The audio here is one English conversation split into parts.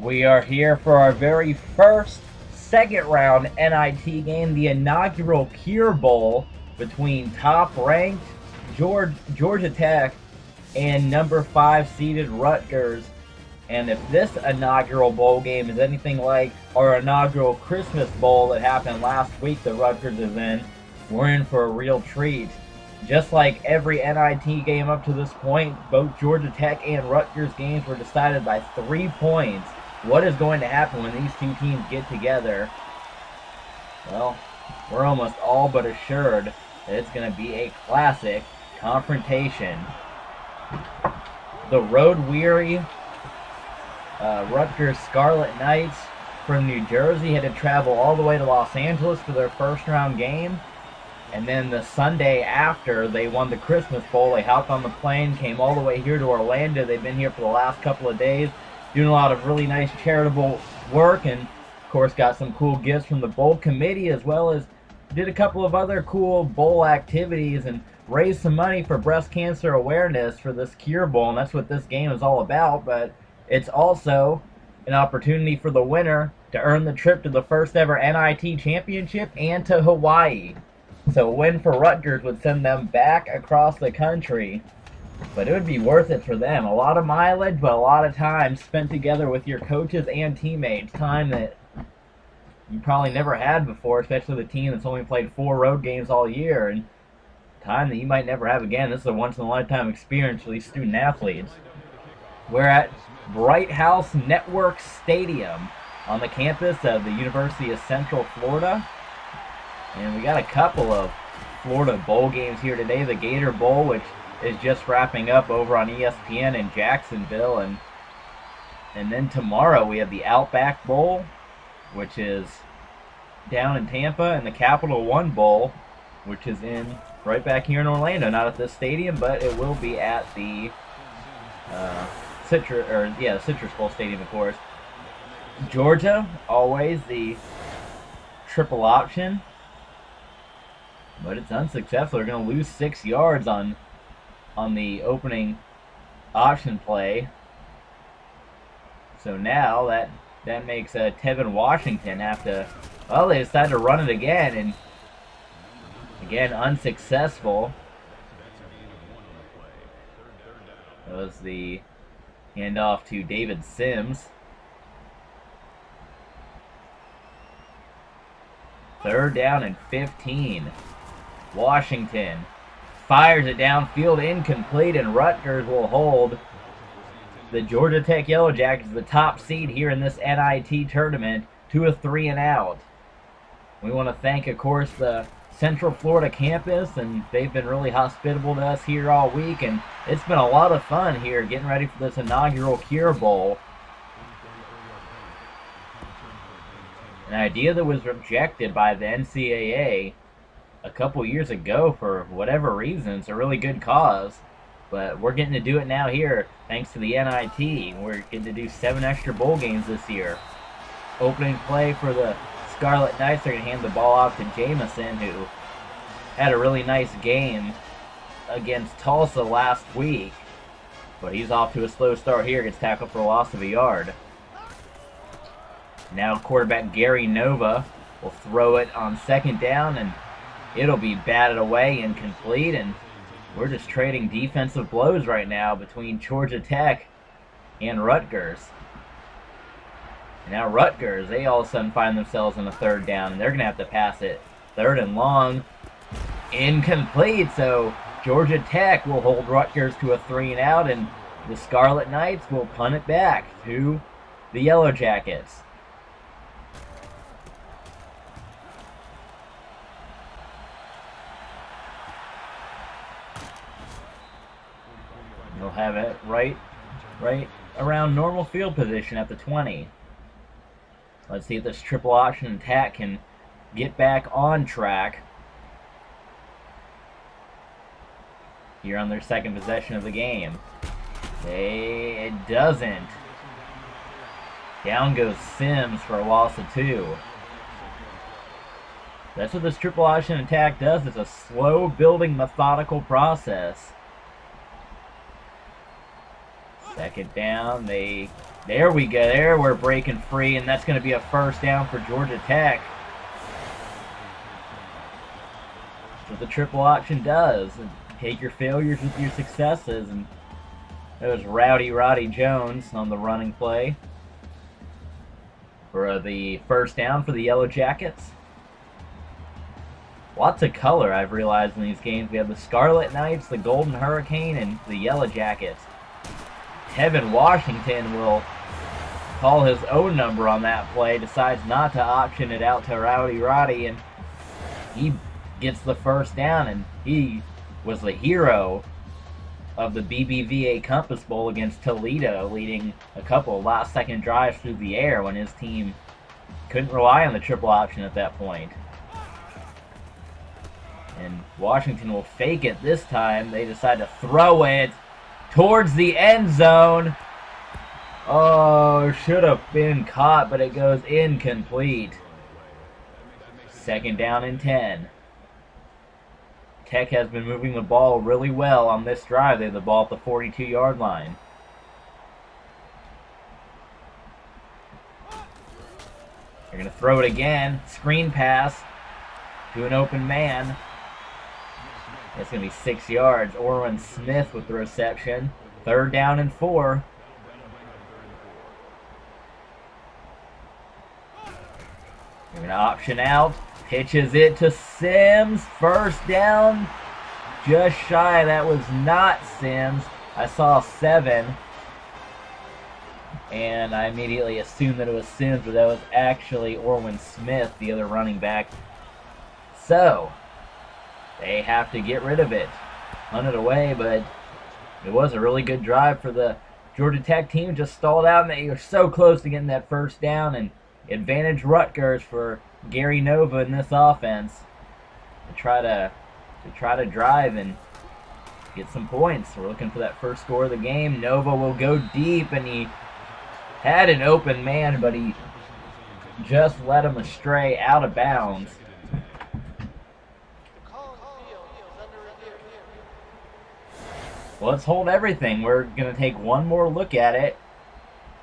We are here for our very first second round NIT game, the inaugural Cure Bowl between top-ranked Georgia Tech and number 5 seeded Rutgers. And if this inaugural bowl game is anything like our inaugural Christmas Bowl that happened last week that Rutgers is in, we're in for a real treat. Just like every NIT game up to this point, both Georgia Tech and Rutgers games were decided by 3 points. What is going to happen when these two teams get together? Well, we're almost all but assured that it's going to be a classic confrontation. The road-weary Rutgers Scarlet Knights from New Jersey had to travel all the way to Los Angeles for their first-round game. And then the Sunday after they won the Christmas Bowl, they hopped on the plane, came all the way here to Orlando. They've been here for the last couple of days, doing a lot of really nice charitable work, and of course got some cool gifts from the bowl committee, as well as did a couple of other cool bowl activities and raised some money for breast cancer awareness for this Cure Bowl, and that's what this game is all about. But it's also an opportunity for the winner to earn the trip to the first ever NIT championship and to Hawaii. So a win for Rutgers would send them back across the country, but it would be worth it for them. A lot of mileage, but a lot of time spent together with your coaches and teammates. Time that you probably never had before, especially the team that's only played 4 road games all year, and time that you might never have again. This is a once-in-a-lifetime experience for these student-athletes. We're at Bright House Network Stadium on the campus of the University of Central Florida. And we got a couple of Florida bowl games here today. The Gator Bowl, which is just wrapping up over on ESPN in Jacksonville. And then tomorrow we have the Outback Bowl, which is down in Tampa, and the Capital One Bowl, which is in right back here in Orlando. Not at this stadium, but it will be at the the Citrus Bowl Stadium, of course. Georgia, always the triple option, but it's unsuccessful. They're going to lose 6 yards on the opening option play. So now that makes Tevin Washington have to, well, they decided to run it again, and again unsuccessful. That was the handoff to David Sims. 3rd down and 15. Washington fires it downfield, incomplete, and Rutgers will hold. The Georgia Tech Yellow Jackets, the top seed here in this NIT tournament, to a 3-and-out. We want to thank, of course, the Central Florida campus, and they've been really hospitable to us here all week, and it's been a lot of fun here getting ready for this inaugural Cure Bowl. An idea that was rejected by the NCAA a couple years ago for whatever reason. It's a really good cause, but we're getting to do it now here thanks to the NIT. We're getting to do 7 extra bowl games this year. Opening play for the Scarlet Knights. They're going to hand the ball off to Jamison, who had a really nice game against Tulsa last week, but he's off to a slow start here. Gets tackled for a loss of a yard. Now quarterback Gary Nova will throw it on 2nd down, and it'll be batted away, incomplete, and we're just trading defensive blows right now between Georgia Tech and Rutgers. And now Rutgers, they all of a sudden find themselves on a 3rd down, and they're going to have to pass it 3rd and long. Incomplete, so Georgia Tech will hold Rutgers to a 3-and-out, and the Scarlet Knights will punt it back to the Yellow Jackets. They'll have it right around normal field position at the 20. Let's see if this triple option attack can get back on track here on their 2nd possession of the game. It doesn't. Down goes Sims for a loss of 2. That's what this triple option attack does. It's a slow building methodical process. 2nd down, they There we go. There we're breaking free, and that's going to be a first down for Georgia Tech. That's what the triple option does. Take your failures with your successes. And it was Roddy Jones on the running play for the first down for the Yellow Jackets. Lots of color, I've realized, in these games. We have the Scarlet Knights, the Golden Hurricane, and the Yellow Jackets. Tevin Washington will call his own number on that play, decides not to option it out to Roddy, and he gets the first down, and he was the hero of the BBVA Compass Bowl against Toledo, leading a couple of last-second drives through the air when his team couldn't rely on the triple option at that point. And Washington will fake it this time. They decide to throw it towards the end zone. Oh, should have been caught, but it goes incomplete. Second down and 10. Tech has been moving the ball really well on this drive. They have the ball at the 42-yard line. They're going to throw it again. Screen pass to an open man. That's going to be 6 yards. Orwin Smith with the reception. Third down and 4. They're going to option out. Pitches it to Sims. First down. Just shy. That was not Sims. I saw 7. And I immediately assumed that it was Sims, but that was actually Orwin Smith, the other running back. So, they have to get rid of it. Hunt it away, but it was a really good drive for the Georgia Tech team. Just stalled out, and they were so close to getting that first down, and advantage Rutgers for Gary Nova in this offense to try to drive and get some points. We're looking for that first score of the game. Nova will go deep, and he had an open man, but he just led him astray out of bounds. Well, let's hold everything. We're going to take one more look at it.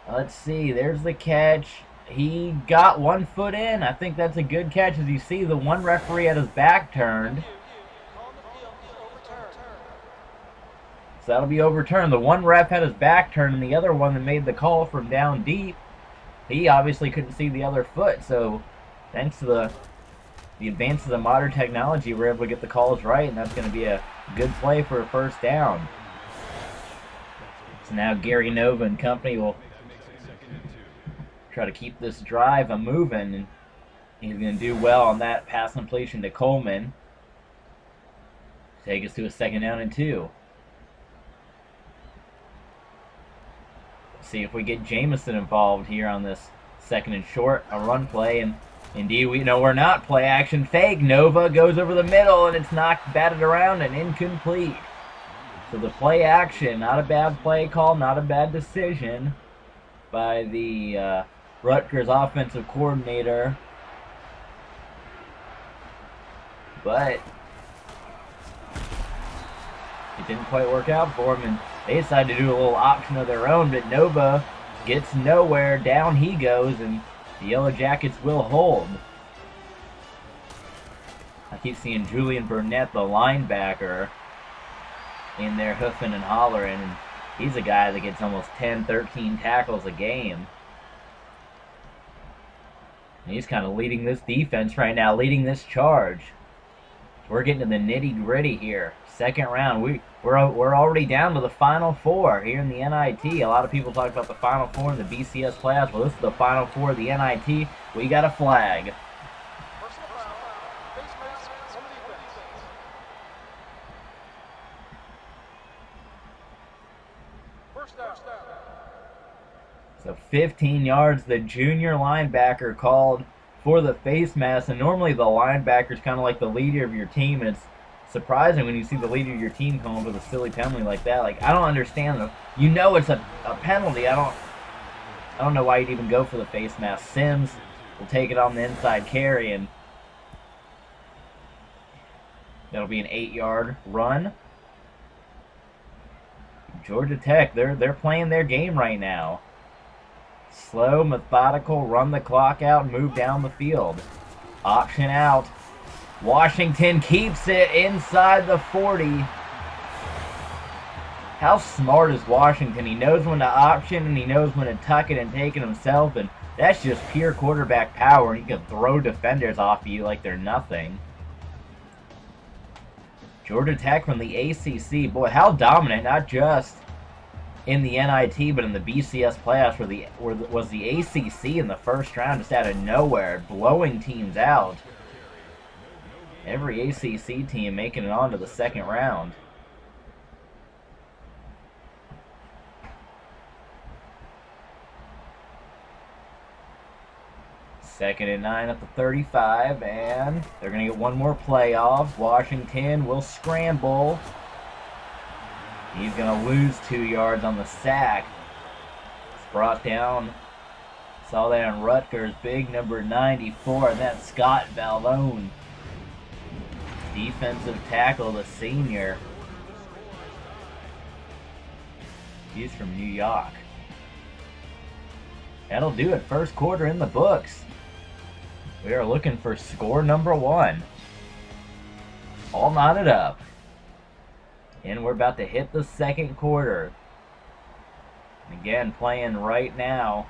Let's see. There's the catch. He got 1 foot in. I think that's a good catch. As you see, the one referee had his back turned. So that'll be overturned. The one ref had his back turned, and the other one that made the call from down deep, he obviously couldn't see the other foot. So thanks to the advances of modern technology, we're able to get the calls right, and that's going to be a good play for a first down. So now Gary Nova and company will try to keep this drive moving, and he's going to do well on that pass completion to Coleman. Take us to a second down and 2. See if we get Jamison involved here on this second and short, a run play, and indeed we're not. Play action fake. Nova goes over the middle, and it's knocked, batted around, and incomplete. So the play action, not a bad play call, not a bad decision by the Rutgers offensive coordinator, but it didn't quite work out for him, and they decided to do a little option of their own, but Nova gets nowhere. Down he goes, and the Yellow Jackets will hold. I keep seeing Julian Burnett, the linebacker, in there hoofing and hollering, and he's a guy that gets almost 10, 13 tackles a game. And he's kind of leading this defense right now, leading this charge. We're getting to the nitty-gritty here. Second round. We're already down to the Final Four here in the NIT. A lot of people talk about the Final Four in the BCS Playoff. Well, this is the Final Four of the NIT. We got a flag. So 15 yards. The junior linebacker called for the face mask, and normally the linebacker is kind of like the leader of your team, and it's surprising when you see the leader of your team come up with a silly penalty like that. Like, I don't understand. You know it's a penalty. I don't know why you'd even go for the face mask. Sims will take it on the inside carry, and that'll be an 8-yard run. Georgia Tech, they're playing their game right now. Slow, methodical, run the clock out, move down the field. Option out. Washington keeps it inside the 40. How smart is Washington? He knows when to option and he knows when to tuck it and take it himself, and that's just pure quarterback power. He can throw defenders off of you like they're nothing. Georgia Tech from the ACC. Boy, how dominant, not just in the NIT, but in the BCS Playoffs, where was the ACC in the first round, just out of nowhere, blowing teams out. Every ACC team making it on to the second round. Second and 9 at the 35, and they're going to get one more playoff. Washington will scramble. He's going to lose 2 yards on the sack. It's brought down. Saw that on Rutgers. Big number 94, and that's Scott Valone. Defensive tackle, the senior. He's from New York. That'll do it. First quarter in the books. We are looking for score number 1. All knotted up. And we're about to hit the second quarter. Again, playing right now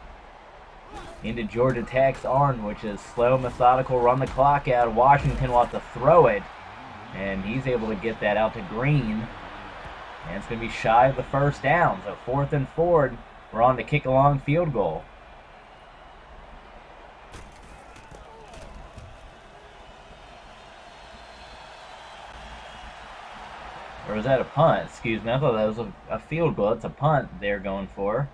into Georgia Tech's arm, which is slow, methodical, run the clock out. Washington will have to throw it. And he's able to get that out to Green. And it's going to be shy of the first down. So 4th and 4. We're on to kick a long field goal. Or was that a punt? Excuse me. I thought that was a field goal. It's a punt they're going for.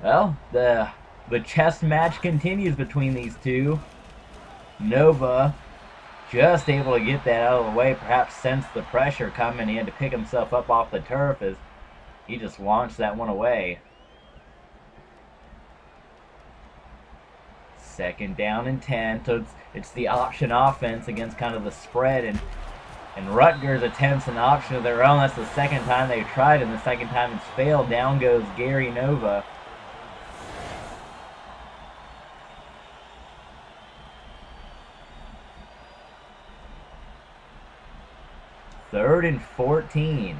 Well, the chess match continues between these two. Nova just able to get that out of the way. Perhaps sensed the pressure coming. He had to pick himself up off the turf as he just launched that one away. Second down and 10, so it's the option offense against kind of the spread, and Rutgers attempts an option of their own. That's the second time they've tried, and the second time it's failed. Down goes Gary Nova. Third and 14.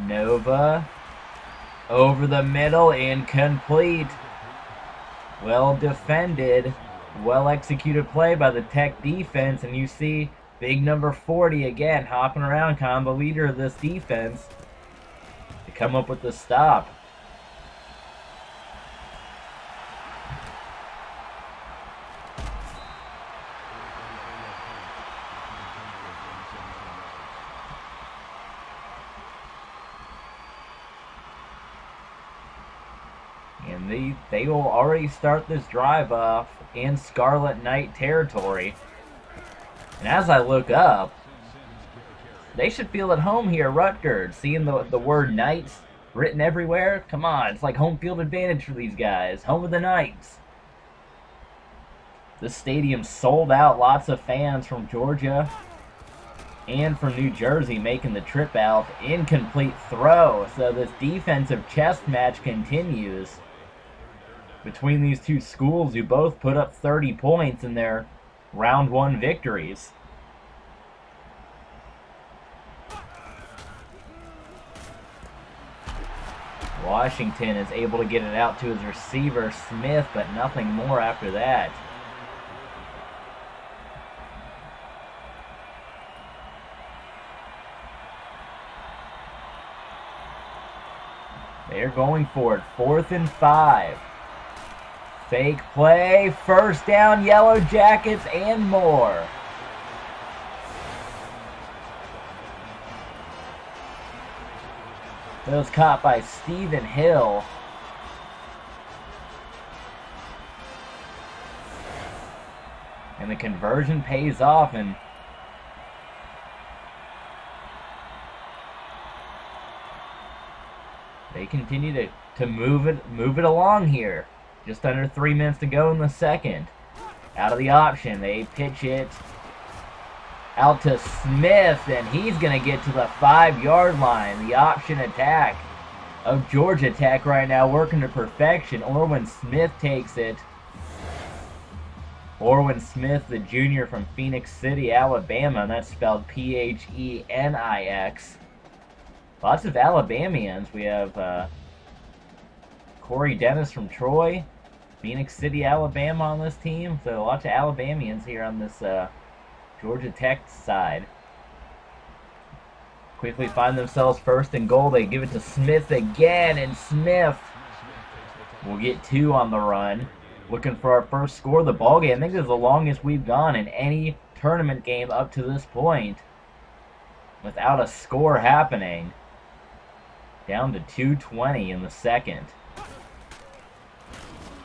Nova over the middle, incomplete. Well defended, well executed play by the Tech defense, and you see big number 40 again hopping around, kind of the leader of this defense, to come up with the stop. And they will already start this drive off in Scarlet Knight territory. And as I look up, they should feel at home here, Rutgers. Seeing the word Knights written everywhere, come on, it's like home field advantage for these guys. Home of the Knights. This stadium sold out. Lots of fans from Georgia and from New Jersey making the trip out. Incomplete throw. So this defensive chess match continues between these two schools who both put up 30 points in their round 1 victories. Washington is able to get it out to his receiver, Smith, but nothing more after that. They're going for it. 4th and 5. Fake play. First down, Yellow Jackets, and more. That was caught by Stephen Hill. And the conversion pays off, and they continue to to move it along here. Just under 3 minutes to go in the second. Out of the option, they pitch it out to Smith, and he's going to get to the 5-yard line. The option attack of Georgia Tech right now working to perfection. Orwin Smith takes it. Orwin Smith, the junior from Phoenix City, Alabama, and that's spelled Phenix. Lots of Alabamians. We have Corey Dennis from Troy, Phoenix City, Alabama on this team. So lots of Alabamians here on this Georgia Tech side. Quickly find themselves first and goal. They give it to Smith again, and Smith will get 2 on the run. Looking for our first score of the ball game. I think this is the longest we've gone in any tournament game up to this point without a score happening. Down to 2:20 in the second.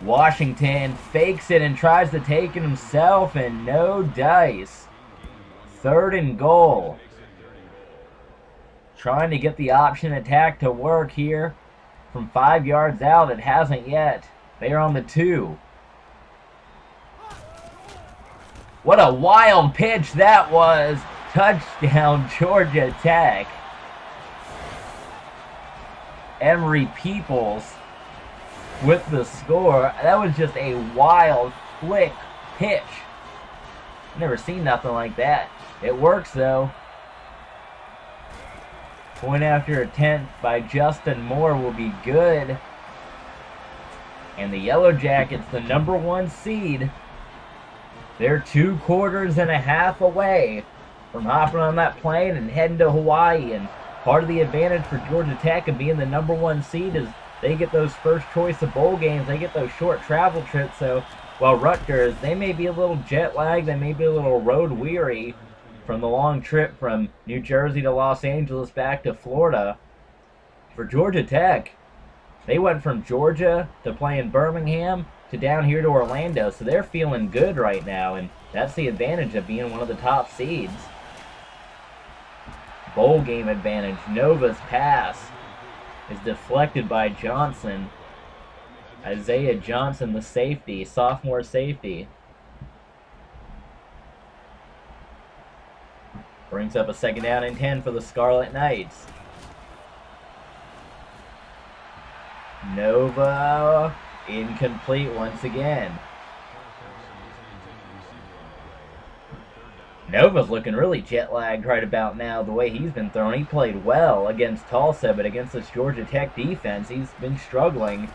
Washington fakes it and tries to take it himself, and no dice. 3rd and goal. Trying to get the option attack to work here from 5 yards out. It hasn't yet. They are on the 2. What a wild pitch that was. Touchdown, Georgia Tech. Emery Peoples with the score. That was just a wild flick pitch. Never seen nothing like that. It works though. Point after attempt by Justin Moore will be good. And the Yellow Jackets, the #1 seed, they're 2 quarters and a half away from hopping on that plane and heading to Hawaii. And part of the advantage for Georgia Tech and being the #1 seed is they get those first choice of bowl games. They get those short travel trips. So while Rutgers, they may be a little jet lagged, they may be a little road weary from the long trip from New Jersey to Los Angeles back to Florida. For Georgia Tech, they went from Georgia to playing Birmingham to down here to Orlando, so they're feeling good right now, and that's the advantage of being one of the top seeds. Bowl game advantage. Nova's pass is deflected by Johnson. Isaiah Johnson, the safety, sophomore safety. Brings up a 2nd down and 10 for the Scarlet Knights. Nova incomplete once again. Nova's looking really jet-lagged right about now, the way he's been throwing. He played well against Tulsa, but against this Georgia Tech defense, he's been struggling.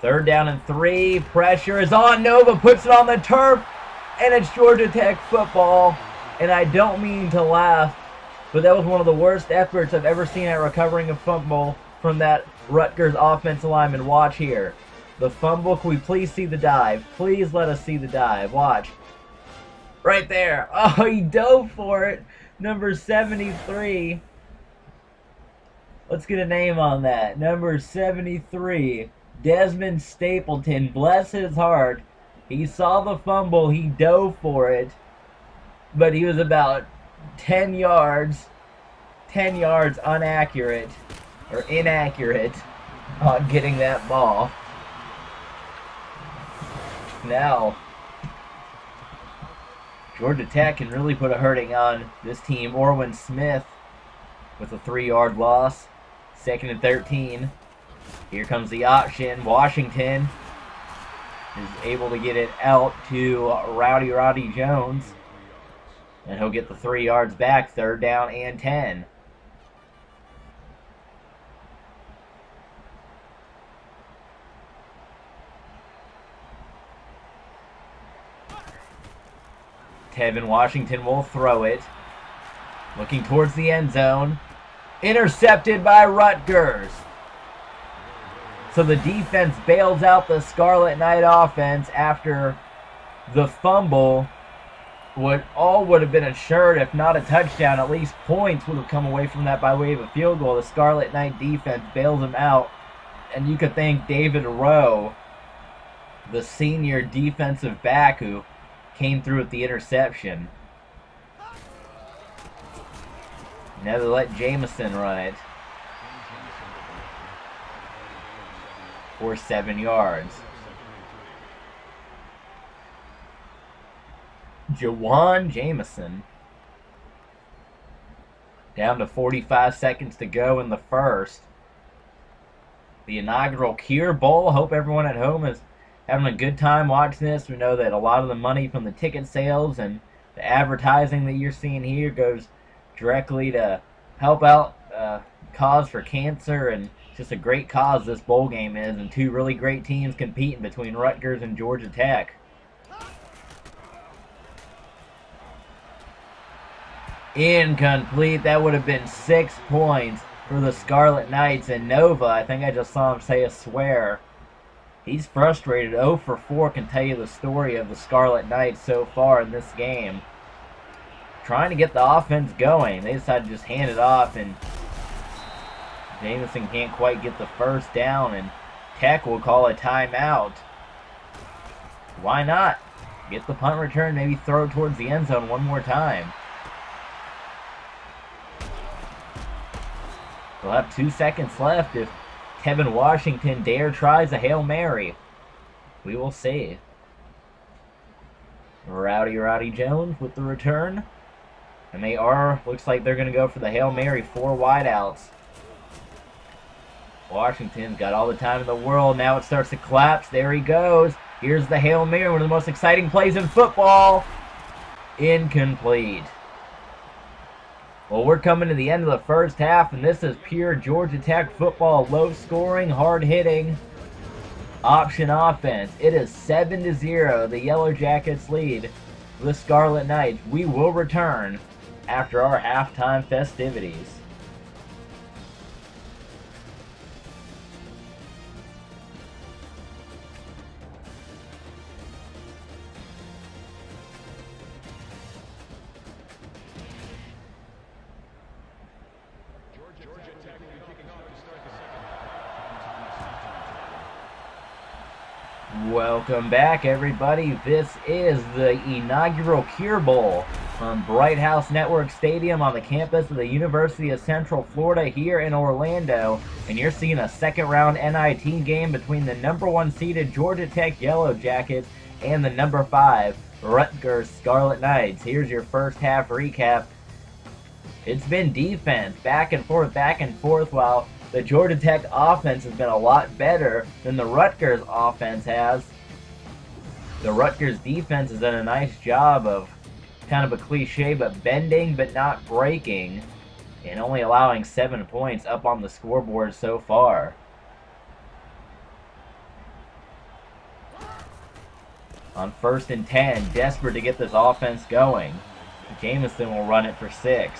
3rd down and 3. Pressure is on. Nova puts it on the turf, and it's Georgia Tech football. And I don't mean to laugh, but that was one of the worst efforts I've ever seen at recovering a fumble from that Rutgers offensive lineman. Watch here. The fumble. Can we please see the dive? Please let us see the dive. Watch. Right there. Oh, he dove for it. Number 73. Let's get a name on that. Number 73. Desmond Stapleton. Bless his heart. He saw the fumble. He dove for it. But he was about 10 yards inaccurate on getting that ball. Now, Georgia Tech can really put a hurting on this team. Orwin Smith with a 3-yard loss. 2nd and 13. Here comes the option. Washington is able to get it out to Rowdy Jones. And he'll get the 3 yards back. 3rd down and 10. Tevin Washington will throw it. Looking towards the end zone. Intercepted by Rutgers. So the defense bails out the Scarlet Knight offense after the fumble. Would have been assured, if not a touchdown, at least points would have come away from that by way of a field goal. The Scarlet Knight defense bails them out. And you could thank David Rowe, the senior defensive back who came through with the interception. Now they let Jameson run it. for 7 yards. Jawan Jamison. Down to 45 seconds to go in the first. The inaugural Cure Bowl. Hope everyone at home is having a good time watching this. We know that a lot of the money from the ticket sales and the advertising that you're seeing here goes directly to help out cause for cancer, and just a great cause this bowl game is, and two really great teams competing between Rutgers and Georgia Tech. Incomplete. That would have been 6 points for the Scarlet Knights. And Nova, I think I just saw him say a swear. He's frustrated. 0 for 4 can tell you the story of the Scarlet Knights so far in this game. Trying to get the offense going. They decided to just hand it off, and Jamison can't quite get the first down, and Tech will call a timeout. Why not? Get the punt return, maybe throw it towards the end zone one more time. We'll have 2 seconds left if Tevin Washington dare tries a Hail Mary. We will see. Rowdy Jones with the return. And they are, looks like they're going to go for the Hail Mary, 4 wideouts. Washington's got all the time in the world. Now it starts to collapse. There he goes. Here's the Hail Mary, one of the most exciting plays in football. Incomplete. Well, we're coming to the end of the first half, and this is pure Georgia Tech football. Low-scoring, hard-hitting option offense. It is 7-0. The Yellow Jackets lead the Scarlet Knights. We will return after our halftime festivities. Welcome back, everybody. This is the inaugural Cure Bowl from Bright House Network Stadium on the campus of the University of Central Florida here in Orlando. And you're seeing a second-round NIT game between the #1 seeded Georgia Tech Yellow Jackets and the #5 Rutgers Scarlet Knights. Here's your first half recap. It's been defense, back and forth, while the Georgia Tech offense has been a lot better than the Rutgers offense has. The Rutgers defense has done a nice job of, kind of a cliche, but bending but not breaking, and only allowing 7 points up on the scoreboard so far. On 1st and 10, desperate to get this offense going. Jamison will run it for 6.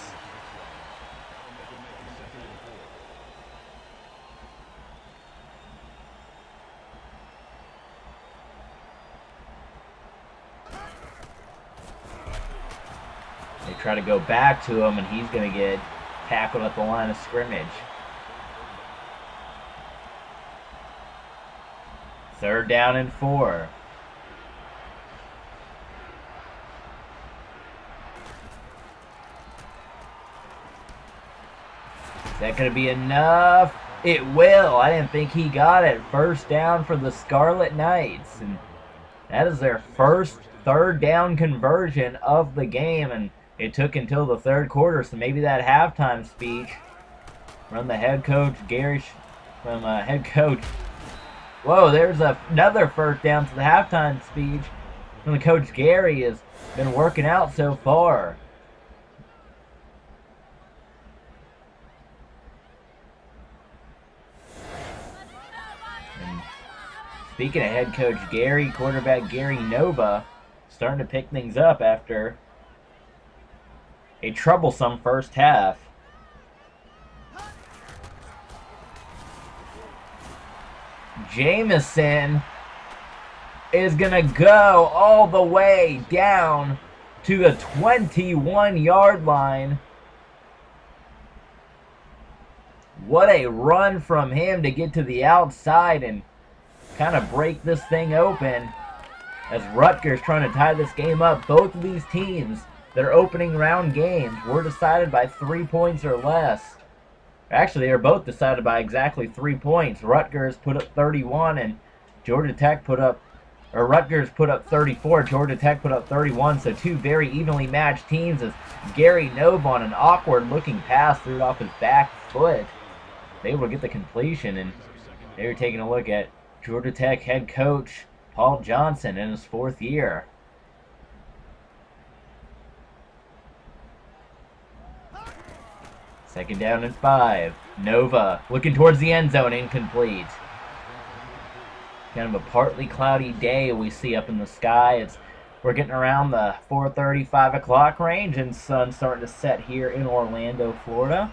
They try to go back to him, and he's going to get tackled at the line of scrimmage. 3rd down and 4. Is that going to be enough? It will. I didn't think he got it. 1st down for the Scarlet Knights. And that is their first 3rd down conversion of the game. And it took until the 3rd quarter, so maybe that halftime speech from the head coach, Whoa, there's another 1st down, so the halftime speech from the coach Gary has been working out so far. And speaking of head coach Gary, quarterback Gary Nova starting to pick things up after a troublesome first half. Jamison is going to go all the way down to the 21-yard line. What a run from him to get to the outside and kind of break this thing open, as Rutgers trying to tie this game up. Both of these teams, their opening round games were decided by 3 points or less. Actually, they were both decided by exactly 3 points. Rutgers put up 31, and Georgia Tech put up, or Rutgers put up 34. Georgia Tech put up 31. So two very evenly matched teams. As Gary Nove on an awkward-looking pass threw it off his back foot, they able to get the completion, and they were taking a look at Georgia Tech head coach Paul Johnson in his 4th year. Second down and 5. Nova looking towards the end zone, incomplete. Kind of a partly cloudy day we see up in the sky. We're getting around the 4:30, 5 o'clock range, and sun's starting to set here in Orlando, Florida.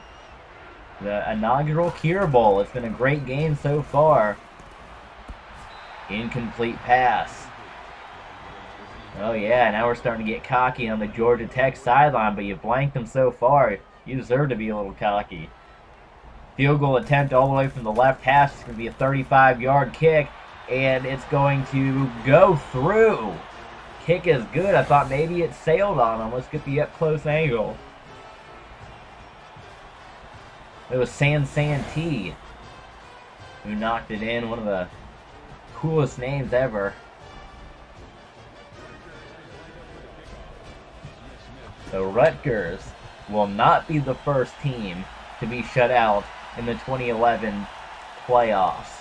The inaugural Cure Bowl. It's been a great game so far. Incomplete pass. Oh yeah, now we're starting to get cocky on the Georgia Tech sideline, but you blanked them so far. You deserve to be a little cocky. Field goal attempt all the way from the left hash. It's going to be a 35-yard kick, and it's going to go through. Kick is good. I thought maybe it sailed on him. Let's get the up-close angle. It was San Santee who knocked it in. One of the coolest names ever. So Rutgers will not be the first team to be shut out in the 2011 playoffs.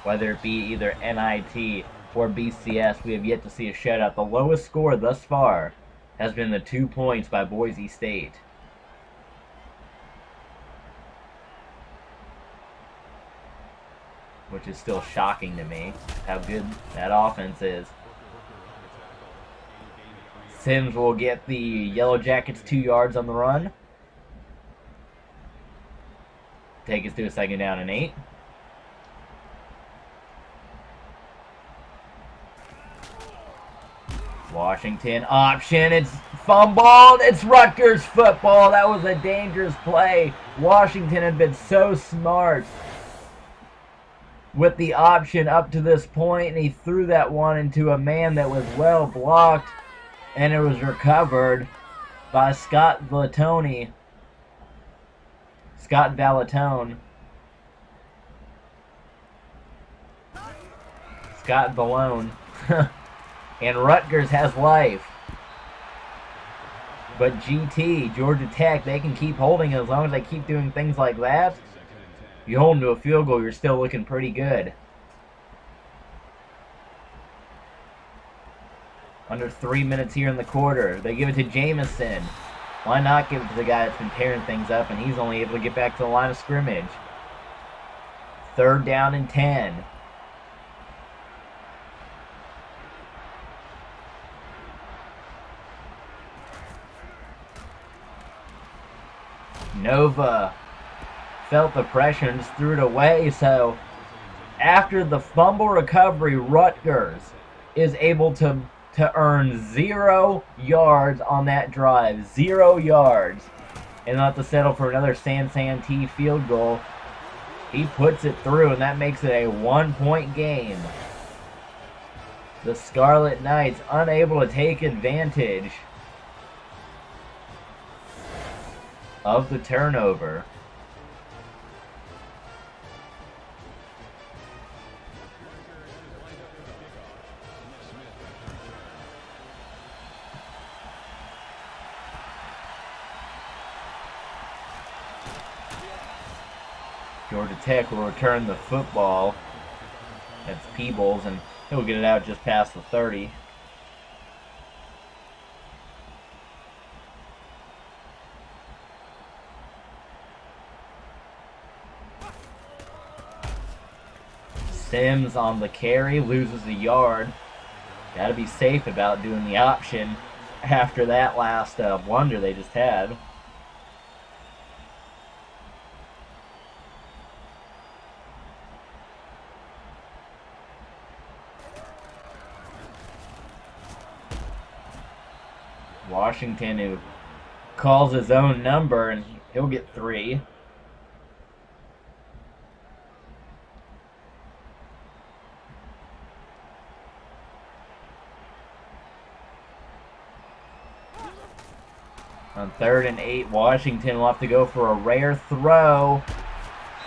Whether it be either NIT or BCS, we have yet to see a shutout. The lowest score thus far has been the 2 points by Boise State. Which is still shocking to me, how good that offense is. Sims will get the Yellow Jackets 2 yards on the run. Take us to a second down and 8. Washington option. It's fumbled. It's Rutgers football. That was a dangerous play. Washington had been so smart with the option up to this point, and he threw that one into a man that was well blocked, and it was recovered by Scott Vallatone. Scott Vallatone. Scott Ballone. And Rutgers has life. But GT, Georgia Tech, they can keep holding as long as they keep doing things like that. You hold them to a field goal, you're still looking pretty good. Under 3 minutes here in the quarter. They give it to Jamison. Why not give it to the guy that's been tearing things up, and he's only able to get back to the line of scrimmage. 3rd down and 10. Nova felt the pressure and just threw it away. So after the fumble recovery, Rutgers is able to earn 0 yards on that drive. 0 yards. And not to settle for another San Santee field goal. He puts it through, and that makes it a 1-point game. The Scarlet Knights unable to take advantage of the turnover. Georgia Tech will return the football. That's Peebles, and he'll get it out just past the 30. Sims on the carry, loses a yard. Got to be safe about doing the option after that last blunder they just had. Washington, who calls his own number, and he'll get 3. On 3rd and 8, Washington will have to go for a rare throw.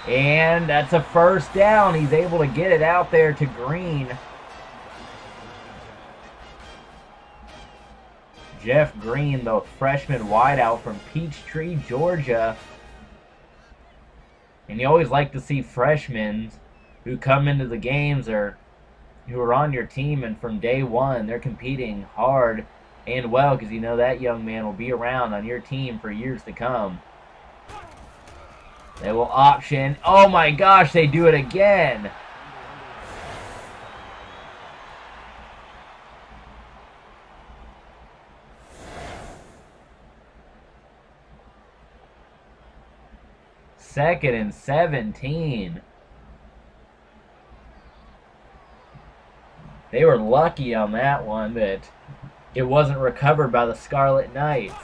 And that's a first down. He's able to get it out there to Green. Jeff Green, the freshman wideout from Peachtree, Georgia. And you always like to see freshmen who come into the games or who are on your team, and from day one they're competing hard and well, because you know that young man will be around on your team for years to come. They will option. Oh my gosh, they do it again. Second and 17. They were lucky on that one that it wasn't recovered by the Scarlet Knights.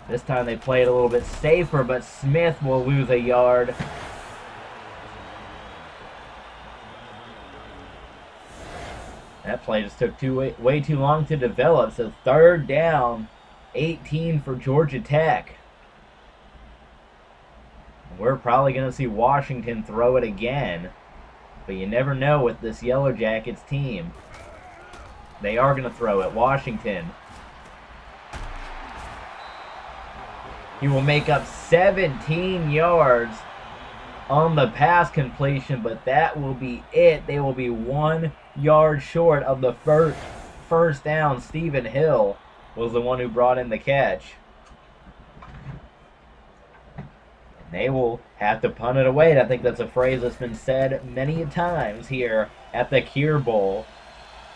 This time they played a little bit safer, but Smith will lose a yard. That play just took way too long to develop, so 3rd down, 18 for Georgia Tech. We're probably going to see Washington throw it again, but you never know with this Yellow Jackets team. They are going to throw it. Washington. He will make up 17 yards on the pass completion, but that will be it. They will be 1 yard short of the first down. Stephen Hill was the one who brought in the catch. They will have to punt it away. I think that's a phrase that's been said many times here at the Cure Bowl.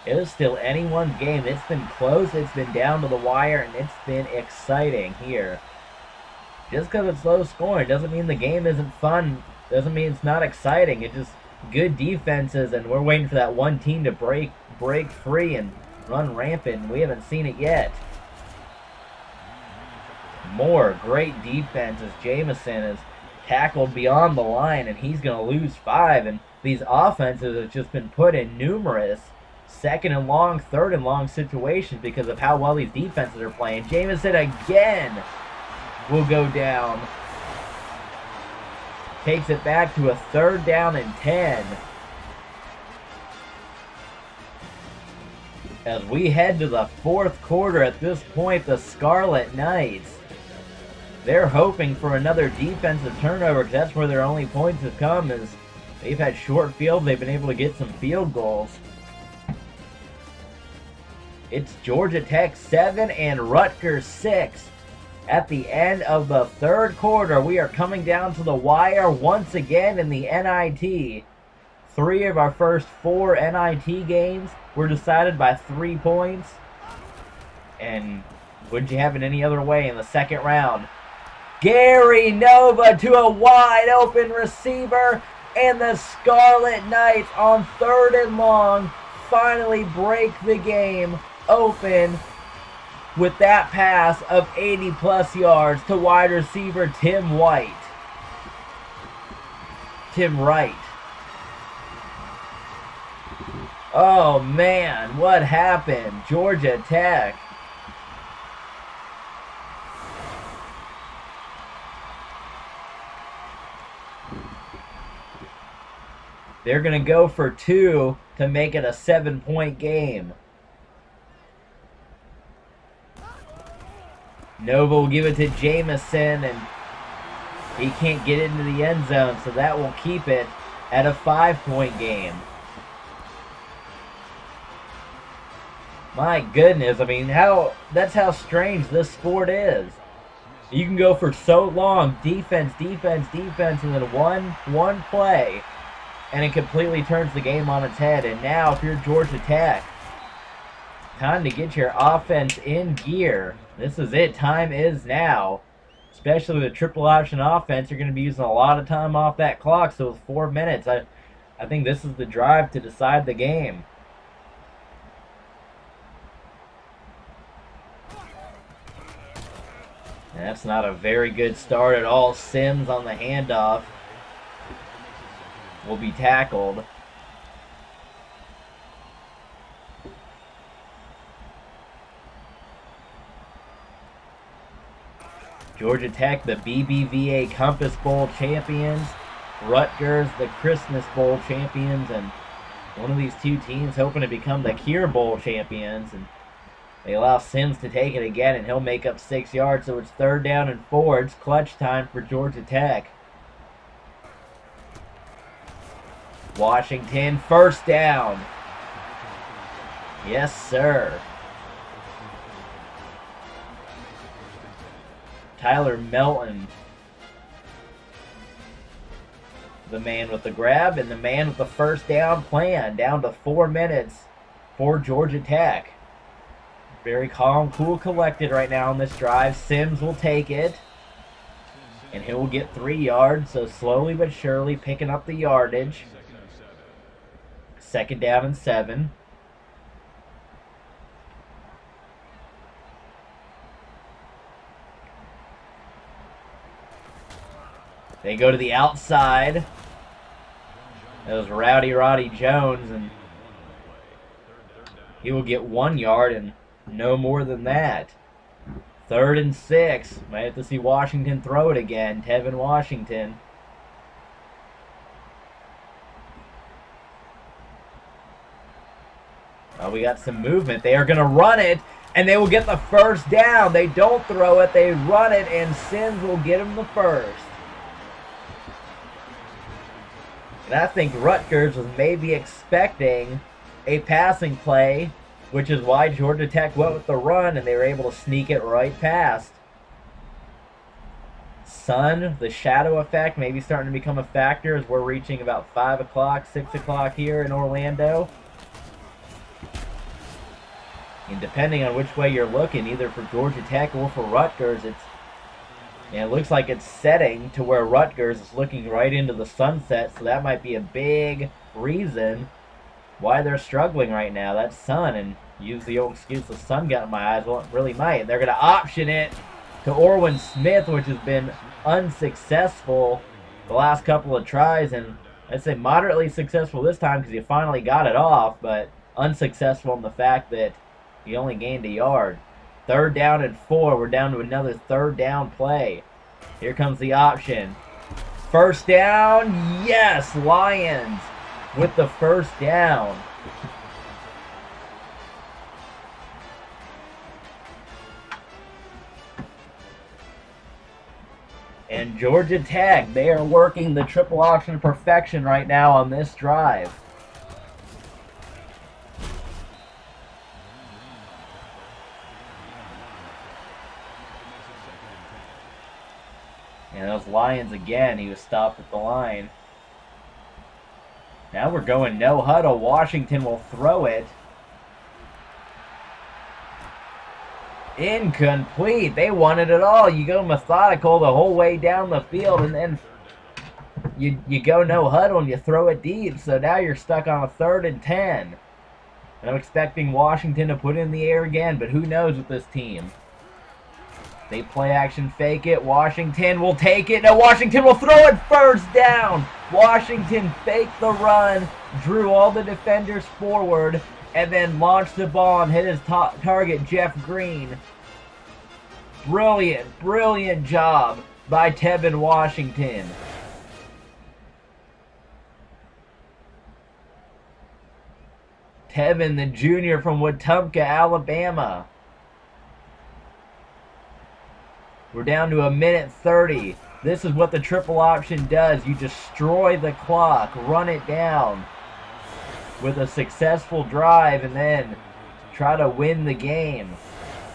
It is still anyone's game. It's been close. It's been down to the wire, and it's been exciting here. Just because it's low scoring doesn't mean the game isn't fun. Doesn't mean it's not exciting. It's just good defenses, and we're waiting for that one team to break free and run rampant. We haven't seen it yet. More great defense as Jamison is tackled beyond the line, and he's going to lose 5. And these offenses have just been put in numerous 2nd and long, 3rd and long situations because of how well these defenses are playing. Jamison again will go down. Takes it back to a 3rd down and 10. As we head to the 4th quarter, at this point, the Scarlet Knights, they're hoping for another defensive turnover, because that's where their only points have come, is they've had short field. They've been able to get some field goals. It's Georgia Tech 7 and Rutgers 6. At the end of the 3rd quarter, we are coming down to the wire once again in the NIT. 3 of our first 4 NIT games were decided by 3 points. And wouldn't you have it any other way in the 2nd round? Gary Nova to a wide open receiver, and the Scarlet Knights on 3rd and long finally break the game open with that pass of 80+ yards to wide receiver Tim Wright. Oh man, what happened? Georgia Tech. They're going to go for 2 to make it a 7-point game. Nova will give it to Jamison, and he can't get into the end zone, so that will keep it at a 5-point game. My goodness, I mean, that's how strange this sport is. You can go for so long, defense, and then one play, and it completely turns the game on its head. And now, if you're Georgia Tech, time to get your offense in gear. This is it. Time is now. Especially with a triple option offense, you're going to be using a lot of time off that clock. So with 4 minutes, I think this is the drive to decide the game. And that's not a very good start at all. Sims on the handoff will be tackled. Georgia Tech, the BBVA Compass Bowl champions. Rutgers, the Christmas Bowl champions. And one of these two teams hoping to become the Cure Bowl champions. And they allow Sims to take it again, and he'll make up 6 yards. So it's 3rd down and 4. It's clutch time for Georgia Tech. Washington, 1st down. Yes, sir. Tyler Melton, the man with the grab, and the man with the 1st down plan. Down to 4 minutes for Georgia Tech. Very calm, cool, collected right now on this drive. Sims will take it, and he will get 3 yards. So slowly but surely picking up the yardage. 2nd down and 7. They go to the outside. That was Roddy Jones, and he will get 1 yard and no more than that. 3rd and 6. Might have to see Washington throw it again. Tevin Washington. Oh, we got some movement. They are going to run it, and they will get the 1st down. They don't throw it. They run it, and Sims will get him the 1st. And I think Rutgers was maybe expecting a passing play, which is why Georgia Tech went with the run, and they were able to sneak it right past. Sun, the shadow effect, maybe starting to become a factor as we're reaching about 5 o'clock, 6 o'clock here in Orlando. And depending on which way you're looking, either for Georgia Tech or for Rutgers, it looks like it's setting to where Rutgers is looking right into the sunset, so that might be a big reason why they're struggling right now. That sun, and use the old excuse the sun got in my eyes. Well, it really might. They're going to option it to Orwin Smith, which has been unsuccessful the last couple of tries, and I'd say moderately successful this time because he finally got it off, but unsuccessful in the fact that he only gained a yard. 3rd down and 4. We're down to another 3rd down play. Here comes the option. 1st down. Yes, Lions with the 1st down. And Georgia Tech, they are working the triple option to perfection right now on this drive. And those Lions again, he was stopped at the line. Now we're going no huddle. Washington will throw it. Incomplete. They wanted it all. You go methodical the whole way down the field, and then you go no huddle and you throw it deep. So now you're stuck on a 3rd and 10. And I'm expecting Washington to put it in the air again, but who knows with this team. They play action, fake it. Washington will take it. No, Washington will throw it. 1st down. Washington faked the run, drew all the defenders forward, and then launched the ball and hit his target, Jeff Green. Brilliant, brilliant job by Tevin Washington. Tevin, the junior from Wetumpka, Alabama. We're down to a minute 30. This is what the triple option does. You destroy the clock, run it down with a successful drive, and then try to win the game.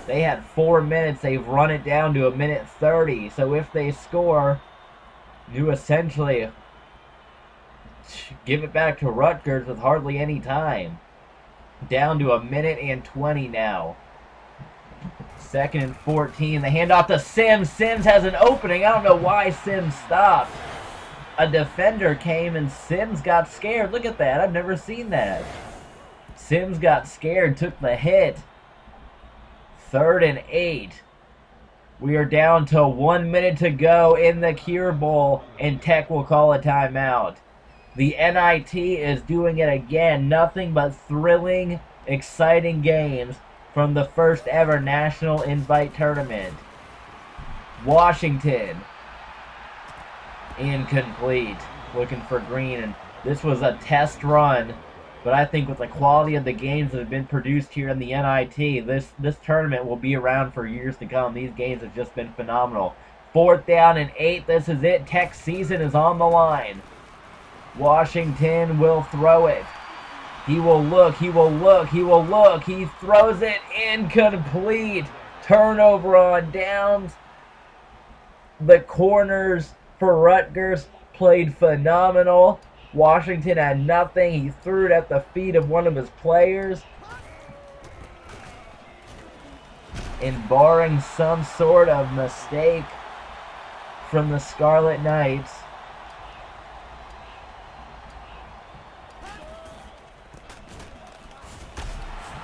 They had 4 minutes. They've run it down to a minute 30. So if they score, you essentially give it back to Rutgers with hardly any time. Down to a minute and 20 now. 2nd and 14. They hand off to Sims. Sims has an opening. I don't know why Sims stopped. A defender came and Sims got scared. Look at that. I've never seen that. Sims got scared, took the hit. 3rd and 8. We are down to 1 minute to go in the Cure Bowl, and Tech will call a timeout. The NIT is doing it again. Nothing but thrilling, exciting games from the first ever National Invite Tournament. Washington. Incomplete. Looking for Green. And this was a test run. But I think with the quality of the games that have been produced here in the NIT, this tournament will be around for years to come. These games have just been phenomenal. 4th down and 8. This is it. Tech's season is on the line. Washington will throw it. He will look. He will look. He will look. He throws it incomplete. Turnover on downs. The corners for Rutgers played phenomenal. Washington had nothing. He threw it at the feet of one of his players. And barring some sort of mistake from the Scarlet Knights,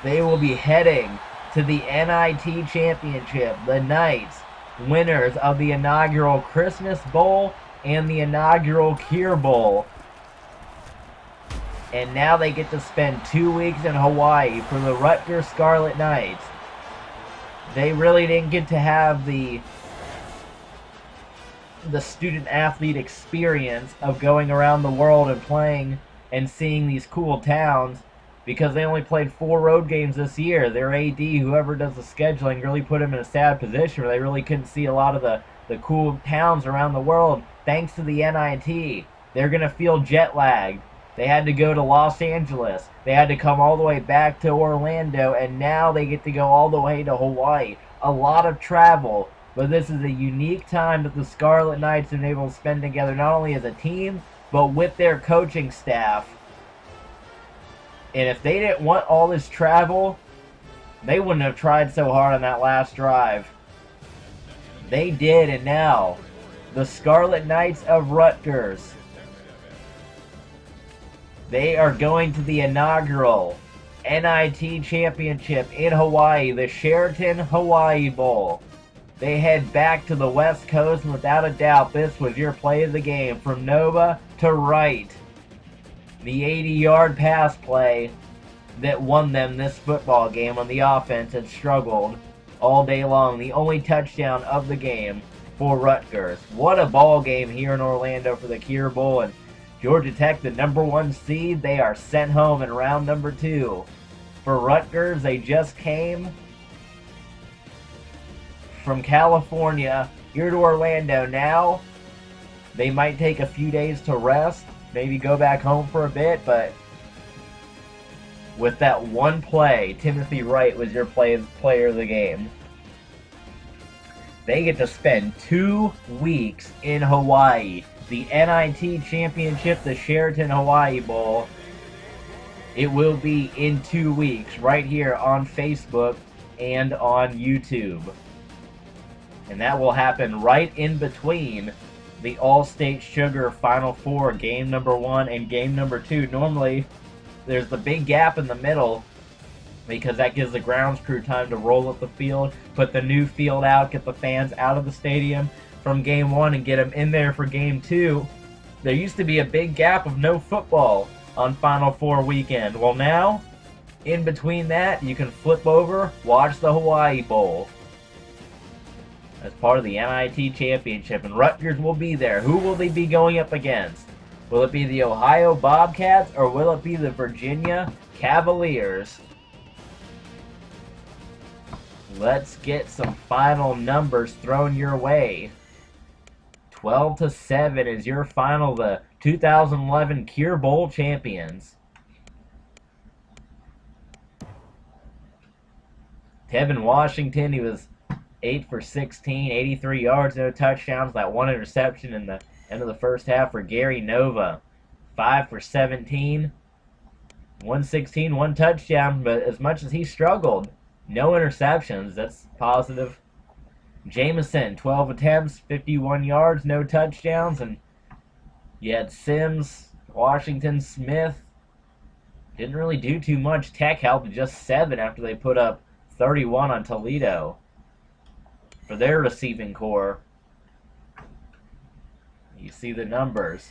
they will be heading to the NIT Championship. The Knights, winners of the inaugural Christmas Bowl and the inaugural Kier Bowl. And now they get to spend 2 weeks in Hawaii for the Rutgers Scarlet Knights. They really didn't get to have the student-athlete experience of going around the world and playing and seeing these cool towns because they only played 4 road games this year. Their AD, whoever does the scheduling, really put them in a sad position where they really couldn't see a lot of the cool towns around the world thanks to the NIT. They're going to feel jet lagged. They had to go to Los Angeles. They had to come all the way back to Orlando, and now they get to go all the way to Hawaii. A lot of travel, but this is a unique time that the Scarlet Knights have been able to spend together, not only as a team, but with their coaching staff. And if they didn't want all this travel, they wouldn't have tried so hard on that last drive. They did, and now the Scarlet Knights of Rutgers, they are going to the inaugural NIT Championship in Hawaii, the Sheraton Hawaii Bowl. They head back to the West Coast, and without a doubt, this was your play of the game. From Nova to Wright, the 80-yard pass play that won them this football game on the offense had struggled all day long. The only touchdown of the game for Rutgers. What a ball game here in Orlando for the Kier Bowl. And Georgia Tech, the #1 seed, they are sent home in round number 2. For Rutgers, they just came from California here to Orlando. Now, they might take a few days to rest, maybe go back home for a bit, but with that one play, Timothy Wright was your player of the game. They get to spend 2 weeks in Hawaii. The NIT Championship, the Sheraton Hawaii Bowl. It will be in 2 weeks right here on Facebook and on YouTube. And that will happen right in between the All-State Sugar Final Four, game number 1 and game number 2. Normally, there's the big gap in the middle because that gives the grounds crew time to roll up the field, put the new field out, get the fans out of the stadium from game 1 and get them in there for game 2. There used to be a big gap of no football on Final Four weekend. Well, now, in between that, you can flip over, watch the Hawaii Bowl as part of the NIT Championship, and Rutgers will be there. Who will they be going up against? Will it be the Ohio Bobcats, or will it be the Virginia Cavaliers? Let's get some final numbers thrown your way. 12-7 is your final, the 2011 Kier Bowl champions. Tevin Washington, he was 8 for 16, 83 yards, no touchdowns, that one interception in the end of the first half for Gary Nova. 5 for 17, 116, 1 touchdown, but as much as he struggled, no interceptions, that's positive. Jameson, 12 attempts, 51 yards, no touchdowns, and you had Sims, Washington, Smith. Didn't really do too much. Tech helped just 7 after they put up 31 on Toledo for their receiving core. You see the numbers.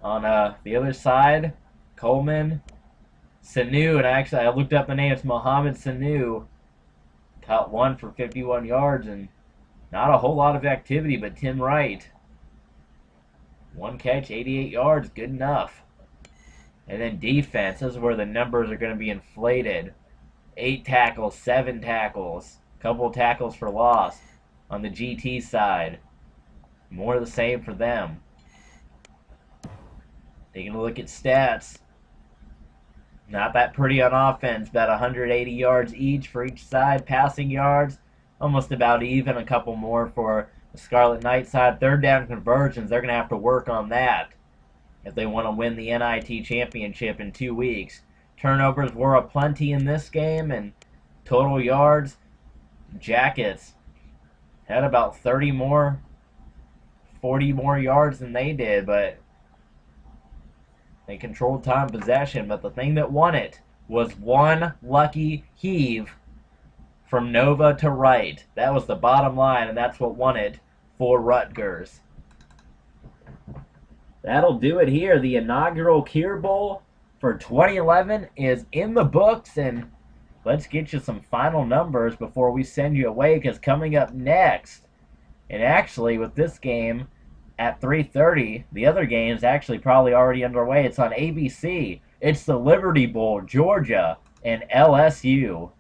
On the other side, Coleman, Sanu, and actually I looked up the name, it's Mohamed Sanu. Caught 1 for 51 yards, and Not a whole lot of activity, but Tim Wright. 1 catch, 88 yards, good enough. And then defense, this is where the numbers are going to be inflated. 8 tackles, 7 tackles, couple tackles for loss on the GT side. More of the same for them. Taking a look at stats. Not that pretty on offense. About 180 yards each for each side. Passing yards, almost about even. A couple more for the Scarlet Knight side. Third down conversions, they're going to have to work on that if they want to win the NIT championship in 2 weeks. Turnovers were aplenty in this game, and total yards, Jackets had about 40 more yards than they did, but they controlled time possession. But the thing that won it was one lucky heave from Nova to Wright. That was the bottom line, and that's what won it for Rutgers. That'll do it here. The inaugural Kier Bowl for 2011 is in the books, and let's get you some final numbers before we send you away, because coming up next, and actually with this game at 3:30, the other game's actually probably already underway. It's on ABC. It's the Liberty Bowl, Georgia and LSU.